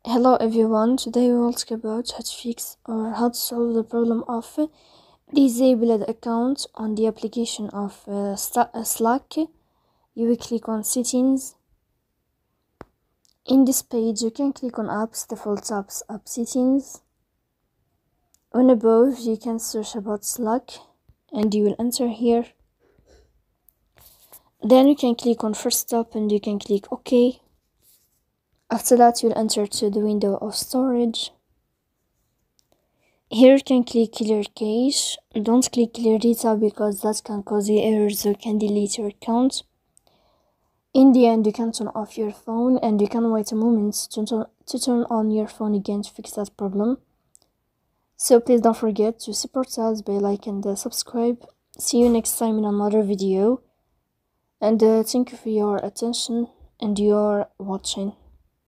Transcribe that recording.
Hello everyone, today we will talk about how to fix or how to solve the problem of disabled account on the application of Slack. You will click on settings. In this page you can click on apps, default apps, app settings. On above you can search about Slack and you will enter here. Then you can click on first stop and you can click OK. After that you'll enter to the window of storage. Here you can click clear cache. Don't click clear data because that can cause you errors or can delete your account. In the end you can turn off your phone and you can wait a moment to turn on your phone again to fix that problem. So please don't forget to support us by like and subscribe. See you next time in another video, and thank you for your attention and your watching.